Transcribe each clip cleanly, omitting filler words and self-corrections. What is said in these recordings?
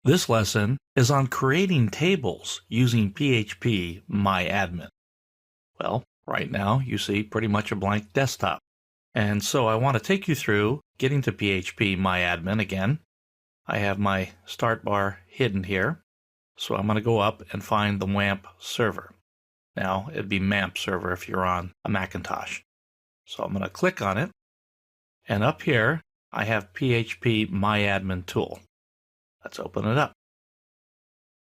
This lesson is on creating tables using PHP MyAdmin. Well, right now you see pretty much a blank desktop. And so I want to take you through getting to PHP MyAdmin again. I have my start bar hidden here. So I'm going to go up and find the WAMP server. Now it'd be MAMP server if you're on a Macintosh. So I'm going to click on it. And up here I have PHP MyAdmin tool. Let's open it up.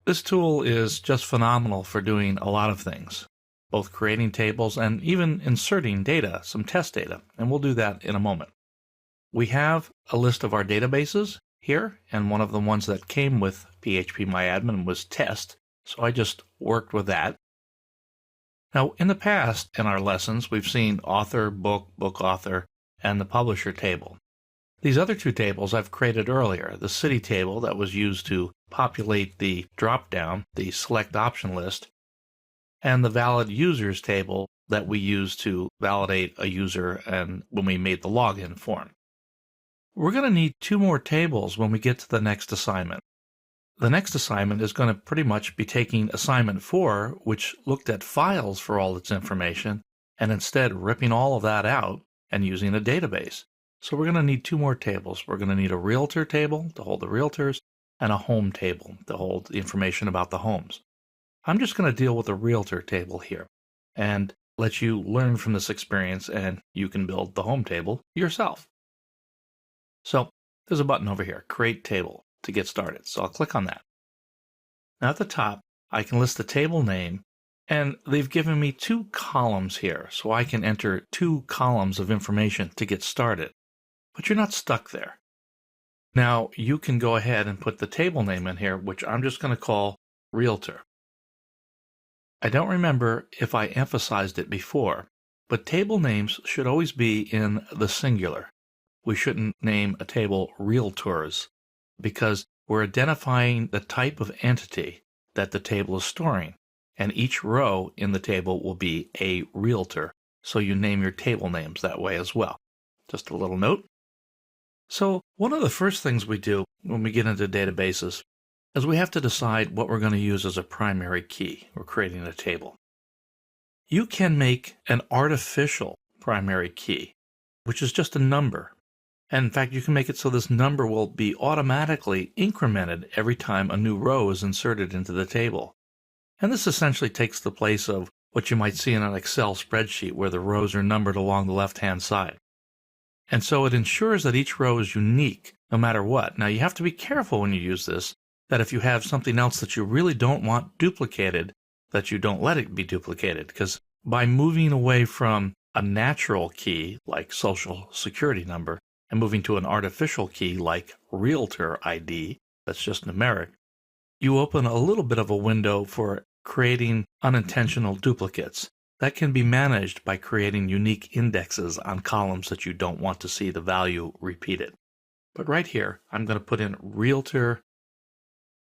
This tool is just phenomenal for doing a lot of things, both creating tables and even inserting data, some test data, and we'll do that in a moment. We have a list of our databases here, and one of the ones that came with PHP MyAdmin was test, so I just worked with that. Now, in the past, in our lessons, we've seen author, book, book author, and the publisher table. These other two tables I've created earlier, the city table that was used to populate the drop-down, the select option list, and the valid users table that we used to validate a user and when we made the login form. We're going to need two more tables when we get to the next assignment. The next assignment is going to pretty much be taking assignment 4, which looked at files for all its information, and instead ripping all of that out and using a database. So we're going to need two more tables. We're going to need a realtor table to hold the realtors and a home table to hold the information about the homes. I'm just going to deal with the realtor table here and let you learn from this experience, and you can build the home table yourself. So there's a button over here, Create Table, to get started. So I'll click on that. Now at the top, I can list the table name, and they've given me two columns here, so I can enter two columns of information to get started. But you're not stuck there. Now you can go ahead and put the table name in here, which I'm just going to call Realtor. I don't remember if I emphasized it before, but table names should always be in the singular. We shouldn't name a table Realtors because we're identifying the type of entity that the table is storing, and each row in the table will be a realtor, so you name your table names that way as well. Just a little note. So one of the first things we do when we get into databases is we have to decide what we're going to use as a primary key. We're creating a table. You can make an artificial primary key, which is just a number. And in fact, you can make it so this number will be automatically incremented every time a new row is inserted into the table. And this essentially takes the place of what you might see in an Excel spreadsheet where the rows are numbered along the left-hand side. And so it ensures that each row is unique no matter what. Now you have to be careful when you use this, that if you have something else that you really don't want duplicated, that you don't let it be duplicated. Because by moving away from a natural key like Social Security number and moving to an artificial key like Realtor ID, that's just numeric, you open a little bit of a window for creating unintentional duplicates. That can be managed by creating unique indexes on columns that you don't want to see the value repeated. But right here, I'm going to put in Realtor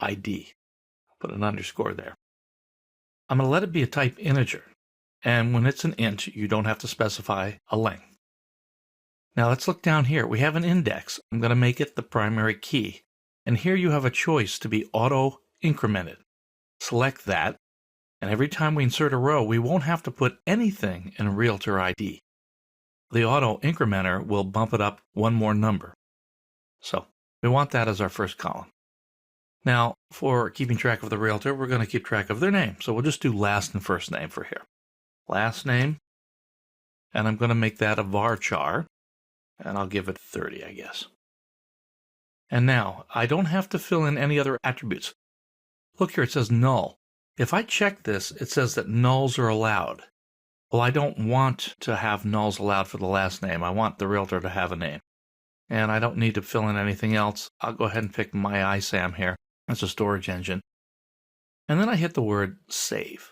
ID. Put an underscore there. I'm going to let it be a type integer. And when it's an int, you don't have to specify a length. Now let's look down here. We have an index. I'm going to make it the primary key. And here you have a choice to be auto incremented. Select that. And every time we insert a row, we won't have to put anything in Realtor ID. The auto incrementer will bump it up one more number. So we want that as our first column. Now, for keeping track of the realtor, we're going to keep track of their name. So we'll just do last and first name for here. Last name, and I'm going to make that a varchar, and I'll give it 30, I guess. And now, I don't have to fill in any other attributes. Look here, it says null. If I check this, it says that nulls are allowed. Well, I don't want to have nulls allowed for the last name. I want the realtor to have a name. And I don't need to fill in anything else. I'll go ahead and pick MyISAM here. That's a storage engine. And then I hit the word save.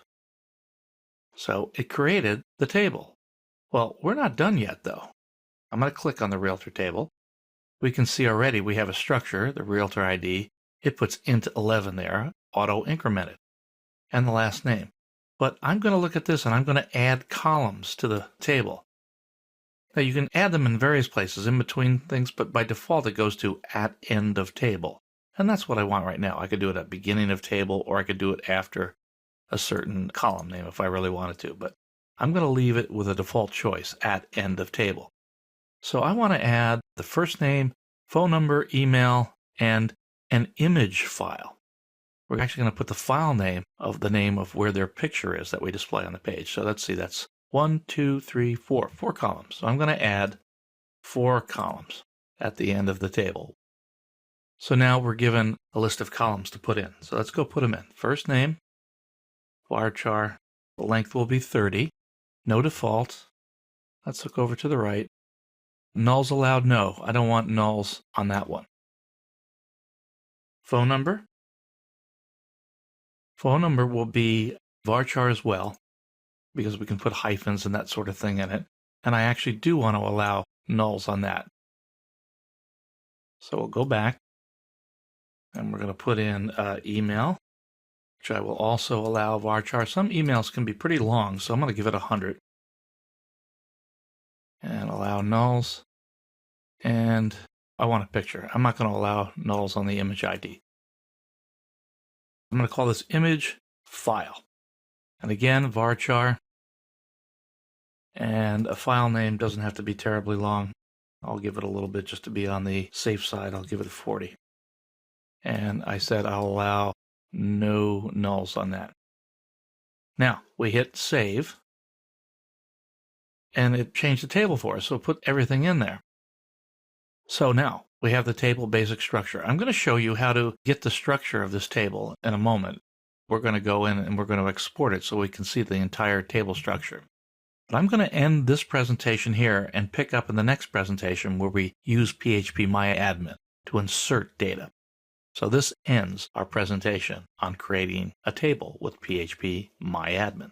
So it created the table. Well, we're not done yet, though. I'm going to click on the realtor table. We can see already we have a structure, the realtor ID. It puts int 11 there, auto incremented, and the last name. But I'm going to look at this and I'm going to add columns to the table. Now you can add them in various places in between things, but by default it goes to @end of table. And that's what I want right now. I could do it at beginning of table, or I could do it after a certain column name if I really wanted to. But I'm going to leave it with a default choice at end of table. So I want to add the first name, phone number, email, and an image file. We're actually going to put the file name of the name of where their picture is that we display on the page. So let's see, that's 1, 2, 3, 4 columns. So I'm going to add 4 columns at the end of the table. So now we're given a list of columns to put in. So let's go put them in. First name, varchar, the length will be 30, no default. Let's look over to the right. Nulls allowed, no. I don't want nulls on that one. Phone number. Phone number will be varchar as well, because we can put hyphens and that sort of thing in it. And I actually do want to allow nulls on that. So we'll go back, and we're going to put in email, which I will also allow varchar. Some emails can be pretty long, so I'm going to give it 100. And allow nulls. And I want a picture. I'm not going to allow nulls on the image ID. I'm going to call this image file. And again, varchar. And a file name doesn't have to be terribly long. I'll give it a little bit just to be on the safe side. I'll give it 40. And I said I'll allow no nulls on that. Now, we hit save. And it changed the table for us, so put everything in there. So now we have the table basic structure. I'm going to show you how to get the structure of this table in a moment. We're going to go in and we're going to export it so we can see the entire table structure. But I'm going to end this presentation here and pick up in the next presentation where we use phpMyAdmin to insert data. So this ends our presentation on creating a table with phpMyAdmin.